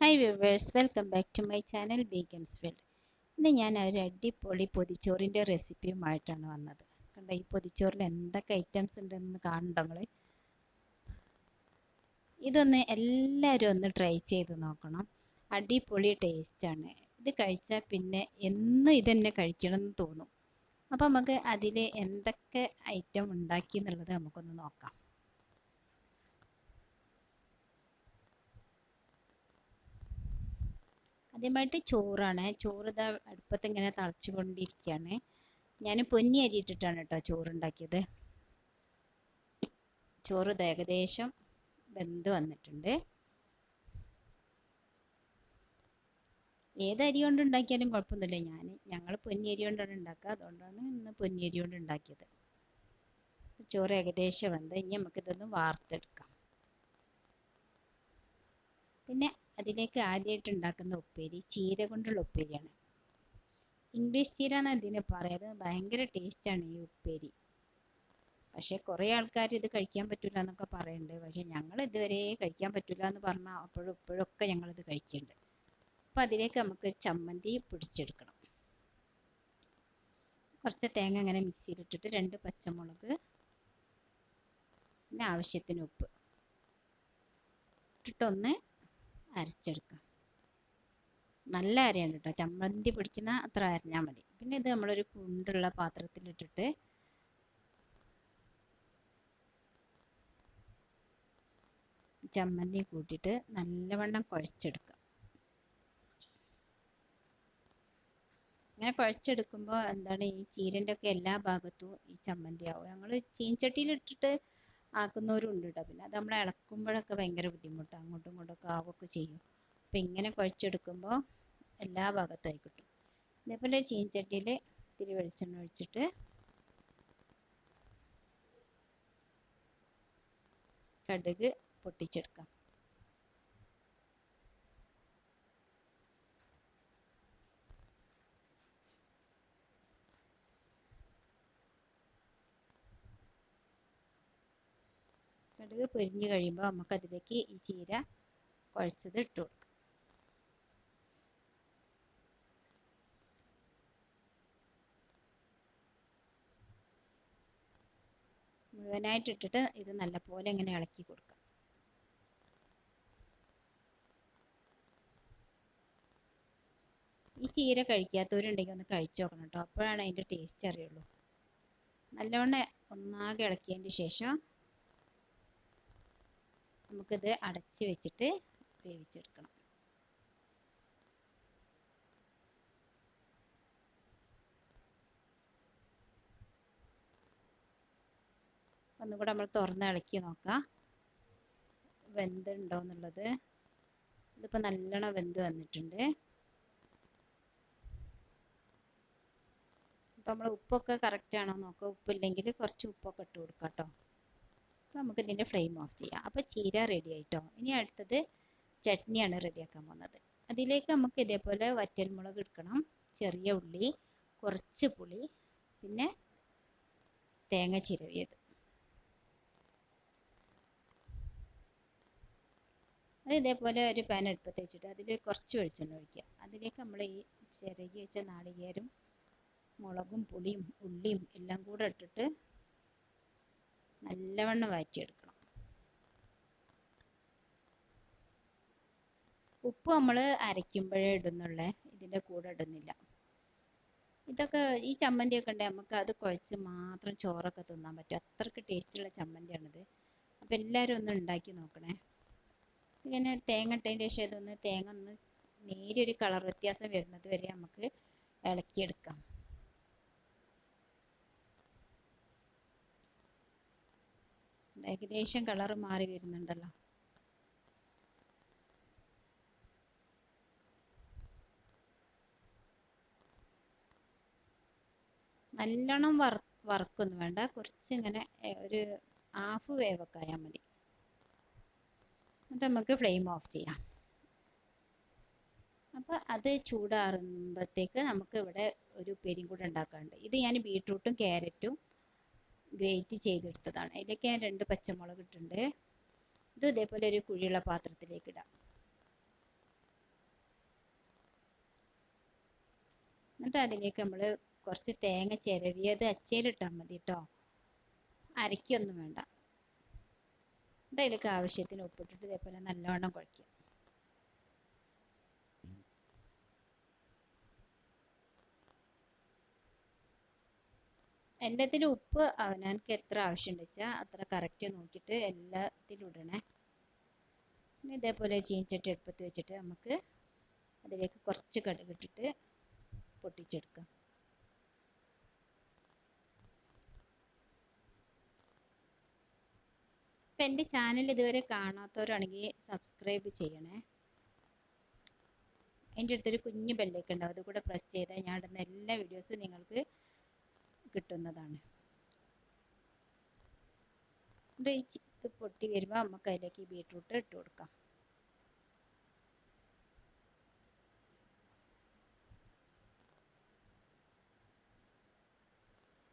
Hi viewers, welcome back to my channel Begum's world. ഇന്ന് ഞാൻ ഒരു അടിപൊളി പൊതിച്ചോറിൻ്റെ റെസിപ്പിയുമായിട്ടാണ് വന്നത്. കണ്ടോ, ഈ പൊതിച്ചോറിൽ എന്തൊക്കെ ഐറ്റംസ് ഉണ്ടെന്ന് കാണണ്ടോ നിങ്ങൾ? ഇതൊന്ന് എല്ലാവരും ഒന്ന് ട്രൈ ചെയ്ത് നോക്കണം. അടിപൊളി ടേസ്റ്റാണ്. ഇത് കഴിച്ചാൽ പിന്നെ എന്നും ഇതന്നെ കഴിക്കണം എന്ന് തോന്നും. അപ്പം നമുക്ക് അതിൽ എന്തൊക്കെ ഐറ്റം ഉണ്ടാക്കി എന്നുള്ളത് നമുക്കൊന്ന് നോക്കാം. ആദ്യമായിട്ട് ചോറാണ്. ചോറ് ഇതാ അടുപ്പത്ത് ഇങ്ങനെ തിളച്ചു കൊണ്ടിരിക്കുകയാണ്. ഞാൻ പൊന്നി അരി ഇട്ടിട്ടാണ് കേട്ടോ ചോറുണ്ടാക്കിയത്. ചോറ് ഇത് ഏകദേശം വെന്ത് വന്നിട്ടുണ്ട്. ഏത് അരി കൊണ്ട് ഉണ്ടാക്കിയാലും കുഴപ്പമൊന്നുമില്ല. ഞങ്ങൾ പൊന്നി അരി കൊണ്ടാണ് ഉണ്ടാക്കുക. അതുകൊണ്ടാണ് ഇന്ന് പൊന്നി അരി കൊണ്ട് ഉണ്ടാക്കിയത്. ചോറ് ഏകദേശം വെന്ത്. ഇനി നമുക്കിതൊന്ന് വാർത്തെടുക്കാം. പിന്നെ അതിലേക്ക് ആദ്യമായിട്ട് ഉണ്ടാക്കുന്ന ഉപ്പേരി ചീര കൊണ്ടുള്ള ഉപ്പേരിയാണ്. ഇംഗ്ലീഷ് ചീര എന്നാണ് ഇതിന് പറയുന്നത്. ഭയങ്കര ടേസ്റ്റാണ് ഈ ഉപ്പേരി. പക്ഷെ കുറേ ആൾക്കാർ ഇത് കഴിക്കാൻ പറ്റില്ല എന്നൊക്കെ പറയുന്നുണ്ട്. പക്ഷെ ഞങ്ങൾ ഇതുവരെ കഴിക്കാൻ പറ്റില്ല എന്ന് പറഞ്ഞാൽ ഇപ്പോഴൊക്കെ ഞങ്ങളിത് കഴിക്കുന്നുണ്ട്. അപ്പം അതിലേക്ക് നമുക്ക് ചമ്മന്തി പൊടിച്ചെടുക്കണം. കുറച്ച് തേങ്ങ ഇങ്ങനെ മിക്സിയിലിട്ടിട്ട് 2 പച്ചമുളക്, പിന്നെ ആവശ്യത്തിന് ഉപ്പ് ഇട്ടിട്ടൊന്ന് അരച്ചെടുക്കാം. നല്ല അരയാണ് കേട്ടോ. ചമ്മന്തി പൊടിക്കുന്ന അത്ര അരഞ്ഞാൽ മതി. പിന്നെ ഇത് നമ്മളൊരു കുണ്ടുള്ള പാത്രത്തിലിട്ടിട്ട് ചമ്മന്തി കൂട്ടിയിട്ട് നല്ലവണ്ണം കുഴച്ചെടുക്കുക. ഇങ്ങനെ കുഴച്ചെടുക്കുമ്പോൾ എന്താണ്, ഈ ചീരൻ്റെ ഒക്കെ എല്ലാ ഭാഗത്തും ഈ ചമ്മന്തി ആവും. ഞങ്ങൾ ചീൻചട്ടിയിലിട്ടിട്ട് ആക്കുന്നവരും ഉണ്ട് കേട്ടോ. പിന്നെ അത് നമ്മൾ ഇളക്കുമ്പോഴൊക്കെ ഭയങ്കര ബുദ്ധിമുട്ടാണ്. അങ്ങോട്ടും ഇങ്ങോട്ടൊക്കെ ആവുകയൊക്കെ ചെയ്യും. അപ്പം ഇങ്ങനെ കുഴച്ചെടുക്കുമ്പോൾ എല്ലാ ഭാഗത്തായി കിട്ടും. ഇതേപോലെ ചീൻചട്ടിയിൽ ഇത്തിരി വെളിച്ചെണ്ണ ഒഴിച്ചിട്ട് കടുക് പൊട്ടിച്ചെടുക്കാം. കടുക് പൊരിഞ്ഞ് കഴിയുമ്പോൾ നമുക്കതിലേക്ക് ഈ ചീര കുഴച്ചത് ഇട്ട് കൊടുക്കാം. മുഴുവനായിട്ട് ഇട്ടിട്ട് ഇത് നല്ലപോലെ ഇങ്ങനെ ഇളക്കി കൊടുക്കാം. ഈ ചീര കഴിക്കാത്തവരുണ്ടെങ്കിൽ ഒന്ന് കഴിച്ചു നോക്കണം കേട്ടോ. അപ്പോഴാണ് അതിൻ്റെ ടേസ്റ്റ് അറിയുള്ളൂ. നല്ലവണ്ണം ഒന്നാകെ ഇളക്കിയതിന് ശേഷം നമുക്കിത് അടച്ച് വെച്ചിട്ട് വേവിച്ചെടുക്കണം. ഒന്നുകൂടെ നമ്മൾ തുറന്ന് ഇളക്കി നോക്കാം വെന്തുണ്ടോ എന്നുള്ളത്. ഇതിപ്പോൾ നല്ലോണം വെന്ത് വന്നിട്ടുണ്ട്. അപ്പോൾ നമ്മൾ ഉപ്പൊക്കെ കറക്റ്റ് ആണോ നോക്കുക. ഉപ്പില്ലെങ്കിൽ കുറച്ച് ഉപ്പൊക്കെ ഇട്ട് കൊടുക്കാം കേട്ടോ. അപ്പോൾ നമുക്ക് ഇതിൻ്റെ ഫ്ലെയിം ഓഫ് ചെയ്യാം. അപ്പോൾ ചീര റെഡി ആയിട്ടോ. ഇനി അടുത്തത് ചട്നിയാണ് റെഡിയാക്കാൻ പോകുന്നത്. അതിലേക്ക് നമുക്ക് ഇതേപോലെ വറ്റൽമുളക് എടുക്കണം, ചെറിയ ഉള്ളി, കുറച്ച് പുളി, പിന്നെ തേങ്ങ ചിരവിയത്. അത് ഇതേപോലെ ഒരു പാൻ അടുപ്പത്ത് വെച്ചിട്ട് അതിൽ കുറച്ച് വെളിച്ചെണ്ണ ഒഴിക്കുക. അതിലേക്ക് നമ്മൾ ഈ ചിരകി വെച്ച നാളികേരം, മുളകും പുളിയും ഉള്ളിയും എല്ലാം കൂടെ ഇട്ടിട്ട് നല്ലവണ്ണം വഴറ്റിയെടുക്കണം. ഉപ്പ് നമ്മൾ അരയ്ക്കുമ്പോഴേ ഇടുന്നുള്ളേ, ഇതിൻ്റെ കൂടെ ഇടുന്നില്ല. ഇതൊക്കെ ഈ ചമ്മന്തിയൊക്കെ ഉണ്ടെങ്കിൽ നമുക്ക് അത് കുഴച്ച് മാത്രം ചോറൊക്കെ തിന്നാൻ പറ്റും. അത്രയ്ക്ക് ടേസ്റ്റുള്ള ചമ്മന്തിയാണിത്. അപ്പോൾ എല്ലാവരും ഒന്ന് ഉണ്ടാക്കി നോക്കണേ. ഇങ്ങനെ തേങ്ങ ഇട്ടതിന് ശേഷം ഇതൊന്ന് തേങ്ങ ഒന്ന് നേരിയൊരു കളർ വ്യത്യാസം വരുന്നത് വരെ നമുക്ക് ഇളക്കിയെടുക്കാം. ഏകദേശം കളർ മാറി വരുന്നുണ്ടല്ലോ. നല്ലോണം വറക്കൊന്നും വേണ്ട. കുറച്ച് ഇങ്ങനെ ഒരു ഹാഫ് വേവൊക്കെ ആയാൽ മതി. എന്നിട്ട് നമുക്ക് ഫ്ലെയിം ഓഫ് ചെയ്യാം. അപ്പോൾ അത് ചൂടാറുമ്പോഴത്തേക്ക് നമുക്ക് ഇവിടെ ഒരു ഉപ്പേരിയും കൂടെ ഉണ്ടാക്കാനുണ്ട്. ഇത് ഞാൻ ബീട്രൂട്ടും ക്യാരറ്റും ഗ്രേറ്റ് ചെയ്തെടുത്തതാണ്. അതിലേക്ക് ഞാൻ 2 പച്ചമുളക് ഇട്ടിട്ടുണ്ട്. ഇത് ഇതേപോലെ ഒരു കുഴിയുള്ള പാത്രത്തിലേക്ക് ഇടാം. എന്നിട്ട് അതിലേക്ക് നമ്മൾ കുറച്ച് തേങ്ങ ചിരവിയത് അച്ചയിലിട്ടാൽ മതി കേട്ടോ, അരയ്ക്കൊന്നും വേണ്ട. എന്നിട്ട് അതിലേക്ക് ആവശ്യത്തിന് ഉപ്പിട്ടിട്ട് ഇതേപോലെ നല്ലവണ്ണം കുഴയ്ക്കുക. എല്ലാത്തിലും ഉപ്പ് അവനവനക്ക് എത്ര ആവശ്യമുണ്ട് വെച്ചാൽ അത്ര കറക്റ്റ് നോക്കിയിട്ട് എല്ലാത്തിലും ഇടണേ. പിന്നെ ഇതേപോലെ ചീനച്ചട്ടി അടുപ്പത്ത് വെച്ചിട്ട് നമുക്ക് അതിലേക്ക് കുറച്ച് കടുക് ഇട്ടിട്ട് പൊട്ടിച്ചെടുക്കാം. അപ്പം എൻ്റെ ചാനൽ ഇതുവരെ കാണാത്തവരാണെങ്കിൽ സബ്സ്ക്രൈബ് ചെയ്യണേ. അതിൻ്റെ അടുത്തൊരു കുഞ്ഞു ബെല്ലൈക്കൺ ഉണ്ടാവും, അത് കൂടെ പ്രസ് ചെയ്താൽ ഞാൻ ഇടുന്ന എല്ലാ വീഡിയോസും നിങ്ങൾക്ക് കിട്ടുന്നതാണ്. ഇത് പൊട്ടി വരുമ്പോൾ നമുക്ക് അതിലേക്ക് ബീട്രൂട്ട് ഇട്ട് കൊടുക്കാം.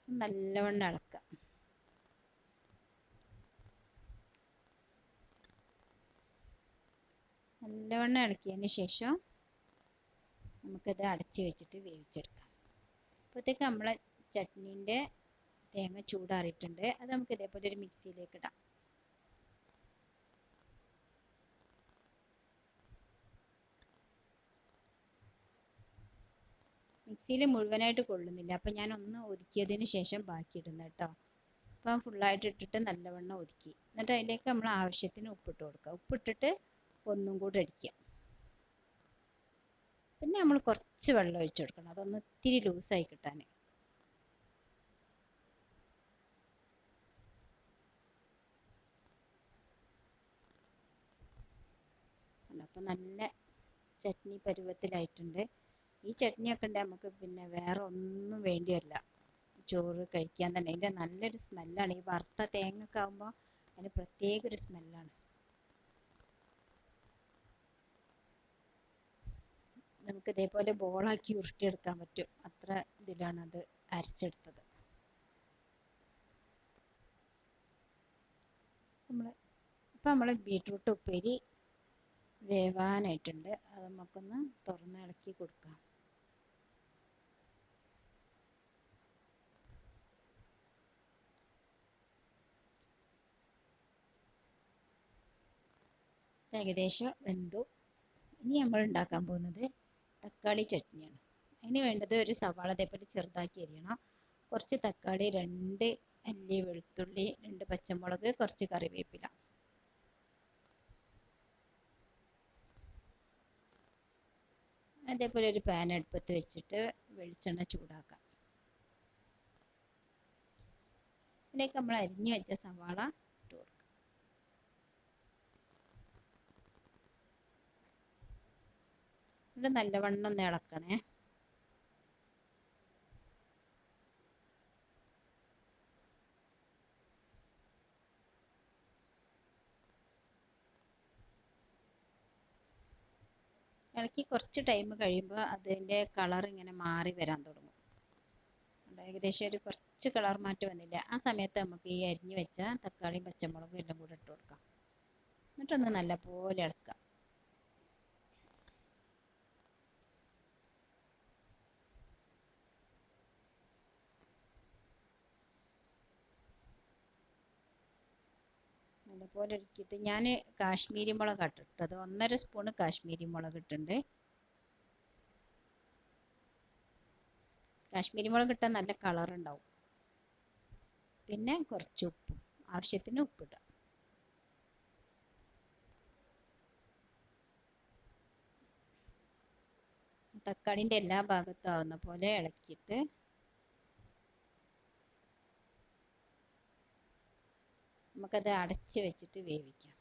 നല്ലവണ്ണം ഇളക്കാം. നല്ലവണ്ണം ഇളക്കിയതിന് ശേഷം നമുക്കിത് അടച്ച് വെച്ചിട്ട് വേവിച്ചെടുക്കാം. അപ്പോഴത്തേക്ക് നമ്മളെ ചട്നീൻ്റെ തേങ്ങ ചൂടാറിയിട്ടുണ്ട്. അത് നമുക്ക് ഇതേപോലെ ഒരു മിക്സിയിലേക്ക് ഇടാം. മിക്സിയിൽ മുഴുവനായിട്ട് കൊള്ളുന്നില്ല, അപ്പം ഞാൻ ഒന്ന് ഒതുക്കിയതിന് ശേഷം ബാക്കി ഇടുന്നത് കേട്ടോ. അപ്പം ഫുള്ളായിട്ട് ഇട്ടിട്ട് നല്ലവണ്ണം ഒതുക്കി. എന്നിട്ട് അതിലേക്ക് നമ്മൾ ആവശ്യത്തിന് ഉപ്പിട്ട് കൊടുക്കുക. ഉപ്പിട്ടിട്ട് ഒന്നും കൂടെ അടിക്കുക. പിന്നെ നമ്മൾ കുറച്ച് വെള്ളം ഒഴിച്ചു കൊടുക്കണം, അതൊന്ന് ഇത്തിരി ലൂസായി കിട്ടാൻ. അപ്പം നല്ല ചട്നി പരുവത്തിലായിട്ടുണ്ട്. ഈ ചട്നിയൊക്കെ ഉണ്ടെങ്കിൽ നമുക്ക് പിന്നെ വേറെ ഒന്നും വേണ്ടി വരില്ല, ചോറ് കഴിക്കാൻ തന്നെ. അതിൻ്റെ നല്ലൊരു സ്മെല്ലാണ്. ഈ വറുത്ത തേങ്ങ ഒക്കെ ആകുമ്പോൾ അതിന് പ്രത്യേക ഒരു സ്മെല്ലാണ്. നമുക്ക് ഇതേപോലെ ബോളാക്കി ഉരുട്ടിയെടുക്കാൻ പറ്റും, അത്ര ഇതിലാണ് അത് അരച്ചെടുത്തത്. ഇപ്പം നമ്മൾ ബീട്രൂട്ട് ഉപ്പേരി വേവാനായിട്ടുണ്ട്. അത് നമുക്കൊന്ന് തുറന്ന് ഇളക്കി കൊടുക്കാം. ഏകദേശം വെന്തു. ഇനി നമ്മൾ ഉണ്ടാക്കാൻ പോകുന്നത് തക്കാളി ചട്നിയാണ്. അതിന് വേണ്ടത് ഒരു സവാള അതേപോലെ ചെറുതാക്കി അരിയണം, കുറച്ച് തക്കാളി, 2 അല്ലി വെളുത്തുള്ളി, 2 പച്ചമുളക്, കുറച്ച് കറിവേപ്പില. അതേപോലെ ഒരു പാൻ അടുപ്പത്ത് വെച്ചിട്ട് വെളിച്ചെണ്ണ ചൂടാക്കാം. ഇതിലേക്ക് നമ്മൾ അരിഞ്ഞു വെച്ച സവാള ഇട്ട് കൊടുക്കാം. ഇത് നല്ലവണ്ണം ഒന്ന് ഇളക്കണേ. ഇളക്കി കുറച്ച് ടൈം കഴിയുമ്പോൾ അതിൻ്റെ കളർ ഇങ്ങനെ മാറി വരാൻ തുടങ്ങും. ഏകദേശം ഒരു കുറച്ച് കളർ മാറ്റം വന്നില്ല. ആ സമയത്ത് നമുക്ക് ഈ അരിഞ്ഞു വെച്ച തക്കാളിയും പച്ചമുളകും എല്ലാം കൂടെ ഇട്ട് കൊടുക്കാം. എന്നിട്ടൊന്ന് നല്ലപോലെ ഇളക്കാം. നല്ലപോലെ ഇറക്കിയിട്ട് ഞാൻ കാശ്മീരി മുളക് ഇട്ടത്, 1.5 സ്പൂൺ കാശ്മീരി മുളക് ഇട്ടുണ്ട്. കാശ്മീരി മുളക് ഇട്ടാൽ നല്ല കളർ ഉണ്ടാവും. പിന്നെ കുറച്ച് ഉപ്പും, ആവശ്യത്തിന് ഉപ്പിടുക. തക്കാളിൻ്റെ എല്ലാ ഭാഗത്തും ആവുന്ന പോലെ ഇളക്കിയിട്ട് നമുക്കത് അടച്ച് വെച്ചിട്ട് വേവിക്കാം.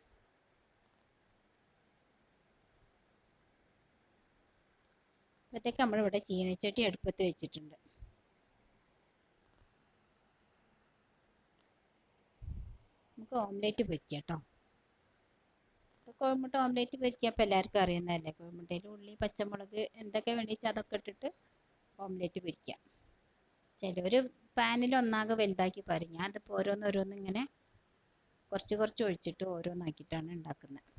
അപ്പോഴത്തേക്ക് നമ്മളിവിടെ ചീനച്ചട്ടി അടുപ്പത്ത് വെച്ചിട്ടുണ്ട്. നമുക്ക് ഓംലേറ്റ് പൊരിക്കാം കേട്ടോ. കോഴിമുട്ട ഓംലേറ്റ് പൊരിക്കുക അപ്പോൾ എല്ലാവർക്കും അറിയുന്നതല്ലേ. കോഴിമുട്ടയിൽ ഉള്ളി, പച്ചമുളക് എന്തൊക്കെ വേണ്ടിച്ചാൽ അതൊക്കെ ഇട്ടിട്ട് ഓംലേറ്റ് പൊരിക്കുക. ചിലർ പാനിൽ ഒന്നാകെ വലുതാക്കി പറയും. ഞാൻ അതിപ്പോൾ ഓരോന്നോരോന്ന് ഇങ്ങനെ കുറച്ച് കുറച്ച് ഒഴിച്ചിട്ട് ഓരോന്നാക്കിയിട്ടാണ് ഉണ്ടാക്കുന്നത്.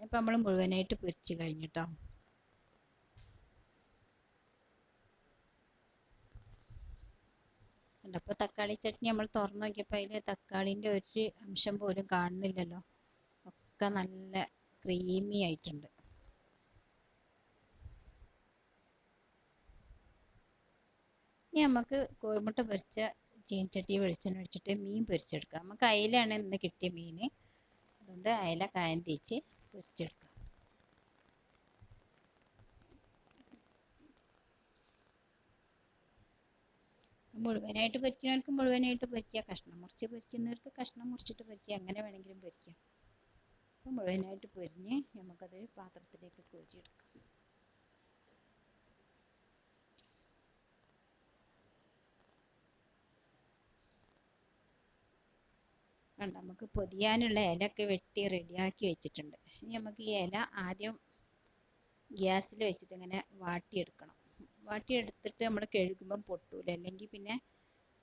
ഇപ്പം നമ്മൾ മുഴുവനായിട്ട് പൊരിച്ച് കഴിഞ്ഞിട്ടോ. അപ്പോൾ തക്കാളി ചട്നി നമ്മൾ തുറന്നു നോക്കിയപ്പോൾ അതിൽ തക്കാളിൻ്റെ ഒരു അംശം പോലും കാണുന്നില്ലല്ലോ. ഒക്കെ നല്ല ക്രീമി ആയിട്ടുണ്ട്. ഇനി നമുക്ക് കോഴിമുട്ട പൊരിച്ച ചീനച്ചട്ടി വെളിച്ചെണ്ണ ഒഴിച്ചിട്ട് മീൻ പൊരിച്ചെടുക്കാം. നമുക്ക് അയിലാണ് ഇന്ന് കിട്ടിയ മീൻ, അതുകൊണ്ട് അയില കായം തേച്ച് പൊരിച്ചെടുക്കാം. മുഴുവനായിട്ട് പൊരിക്കുന്നവർക്ക് മുഴുവനായിട്ട് പൊരിക്കുക, കഷ്ണം മുറിച്ച് പൊരിക്കുന്നവർക്ക് കഷ്ണം മുറിച്ചിട്ട് പൊരിക്കുക, എങ്ങനെ വേണമെങ്കിലും പൊരിക്കാം. അപ്പോൾ മുഴുവനായിട്ട് പൊരിഞ്ഞ് നമുക്കത് പാത്രത്തിലേക്ക് കോരിയെടുക്കാം. കണ്ട, നമുക്ക് പൊതിയാനുള്ള ഇലയൊക്കെ വെട്ടി റെഡിയാക്കി വെച്ചിട്ടുണ്ട്. ഇനി നമുക്ക് ഈ ഇല ആദ്യം ഗ്യാസിൽ വെച്ചിട്ട് ഇങ്ങനെ വാട്ടിയെടുക്കണം. വാട്ടിയെടുത്തിട്ട് നമ്മൾ കഴുകുമ്പം പൊട്ടൂല, അല്ലെങ്കിൽ പിന്നെ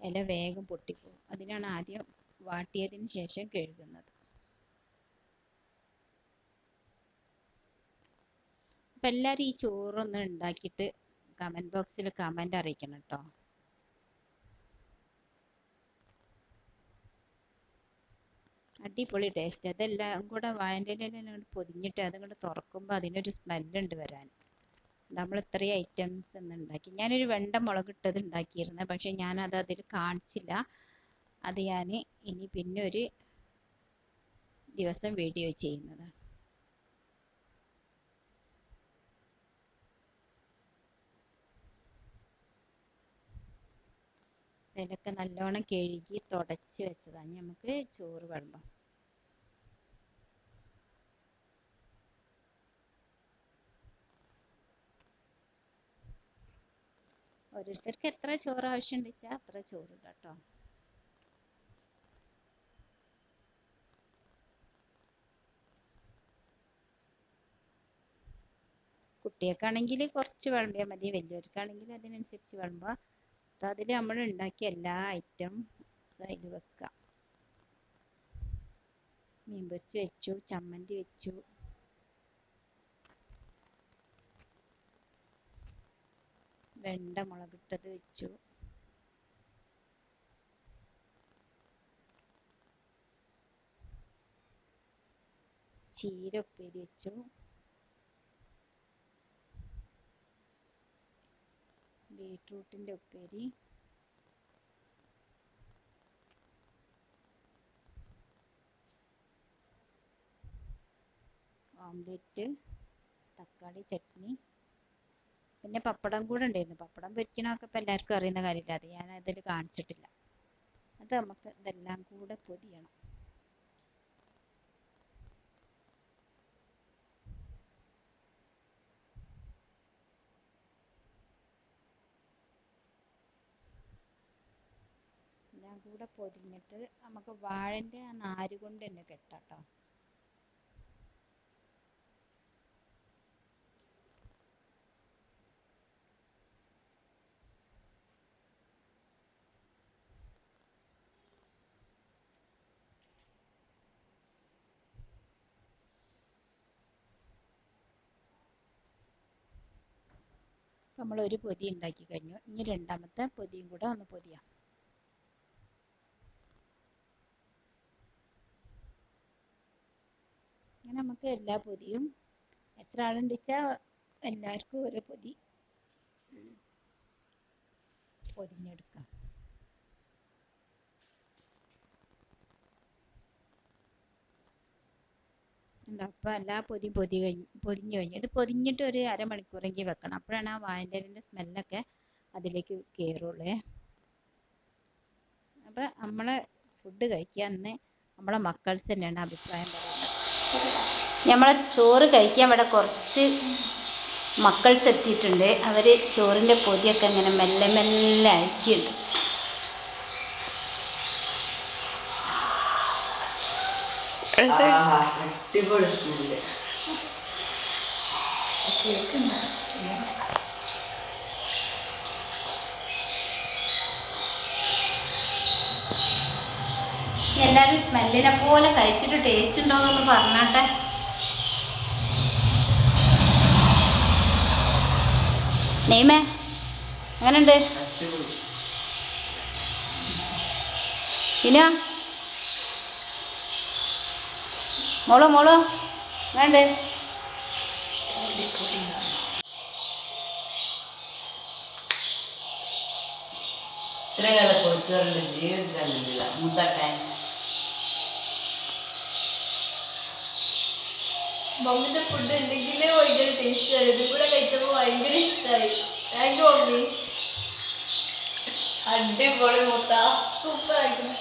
ഇല വേഗം പൊട്ടിപ്പോകും. അതിനാണ് ആദ്യം വാട്ടിയതിന് ശേഷം കഴുകുന്നത്. അപ്പം എല്ലാവരും ഈ ചോറൊന്ന് ഉണ്ടാക്കിയിട്ട് കമൻറ്റ് ബോക്സിൽ കമൻറ്റ് അറിയിക്കണം കേട്ടോ. അടിപൊളി ടേസ്റ്റ്. അതെല്ലാം കൂടെ വാഴൻ്റെ ഇലയിൽ പൊതിഞ്ഞിട്ട് അതുകൊണ്ട് തുറക്കുമ്പോൾ അതിനൊരു സ്മെല്ലുണ്ട് വരാൻ. നമ്മൾ ഇത്രയും ഐറ്റംസ് ഒന്ന് ഉണ്ടാക്കി. ഞാനൊരു വെണ്ട മുളകിട്ടത് ഉണ്ടാക്കിയിരുന്നു, പക്ഷെ ഞാനത് അതിൽ കാണിച്ചില്ല. അത് ഞാൻ ഇനി പിന്നെ ഒരു ദിവസം വീഡിയോ ചെയ്യുന്നതാണ്. ഇതൊക്കെ നല്ലോണം കഴുകി തുടച്ച് വെച്ചതാണ്. നമുക്ക് ചോറ് വിളമ്പാം. ഓരോരുത്തർക്ക് എത്ര ചോറ് ആവശ്യമുണ്ട് വെച്ചാൽ അത്ര ചോറ് കേട്ടോ. കുട്ടികൾക്കാണെങ്കിൽ കുറച്ച് വിളമ്പിയാൽ മതി, വലിയവർക്കാണെങ്കിൽ അതിനനുസരിച്ച് വിളമ്പാം. അതിൽ നമ്മൾ ഉണ്ടാക്കിയ എല്ലാ ഐറ്റംസും അതിൽ വെക്കാം. മീൻ പൊരിച്ച് വെച്ചു, ചമ്മന്തി വെച്ചു, വെണ്ട മുളകിട്ടത് വെച്ചു, ചീര ഉപ്പേരി വെച്ചു, ബീട്രൂട്ടിൻ്റെ ഉപ്പേരി, ഓംലെറ്റ്, തക്കാളി ചട്നി, പിന്നെ പപ്പടം കൂടെ ഉണ്ടായിരുന്നു. പപ്പടം പൊരിക്കണമൊക്കെ ഇപ്പം എല്ലാവർക്കും അറിയുന്ന കാര്യമില്ല, അത് ഞാൻ അതിൽ കാണിച്ചിട്ടില്ല. അത് നമുക്ക് ഇതെല്ലാം കൂടെ പൊതിയണം. എല്ലാം കൂടെ പൊതിഞ്ഞിട്ട് നമുക്ക് വാഴൻ്റെ ആ നാര് കൊണ്ട് തന്നെ കെട്ടാം കേട്ടോ. നമ്മൾ ഒരു പൊതി ഉണ്ടാക്കി കഴിഞ്ഞു. ഇനി രണ്ടാമത്തെ പൊതിയും കൂടെ ഒന്ന് പൊതിയാം. അങ്ങനെ നമുക്ക് എല്ലാ പൊതിയും എത്ര ആളുണ്ട് വെച്ചാൽ എല്ലാവർക്കും ഓരോ പൊതി പൊതിഞ്ഞെടുക്കാം. അപ്പം എല്ലാ പൊതിയും പൊതിഞ്ഞു കഴിഞ്ഞു. ഇത് പൊതിഞ്ഞിട്ട് ഒരു അരമണിക്കൂറെങ്കിൽ വെക്കണം. അപ്പോഴാണ് ആ വാഴൻ്റെ സ്മെല്ലൊക്കെ അതിലേക്ക് കയറുള്ളൂ. അപ്പം നമ്മളെ ഫുഡ് കഴിക്കുക എന്ന് നമ്മളെ മക്കൾസ് തന്നെയാണ് അഭിപ്രായം പറയുന്നത്. നമ്മളെ ചോറ് കഴിക്കാൻ ഇവിടെ കുറച്ച് മക്കൾസ് എത്തിയിട്ടുണ്ട്. അവർ ചോറിൻ്റെ പൊതിയൊക്കെ ഇങ്ങനെ മെല്ലെ മെല്ലെ അയക്കുന്നുണ്ട്. അടിപൊളി സ്മെല്ല്. എല്ലാവരും സ്മെല്ലിനെ പോലെ കഴിച്ചിട്ട് ടേസ്റ്റ് ഉണ്ടോയെന്നൊന്ന് പറഞ്ഞാട്ടെ. നെയ്മേ എങ്ങനെയുണ്ട് പിന്നെ മോളോ വേണ്ടേ ഇത്രയും പൊടിച്ചോറിന്റെ ജീവിതത്തിലല്ല മുത്തട്ടെ മമ്മിന്റെ ഫുഡ് എന്തെങ്കിലും ഭയങ്കര ടേസ്റ്റ് ആണ് ഇത് കൂടെ കഴിച്ചപ്പോൾ ഭയങ്കര ഇഷ്ടമായി താങ്ക് യു മമ്മി അടിപൊളി മുത്ത സൂപ്പർ ആയിരുന്നു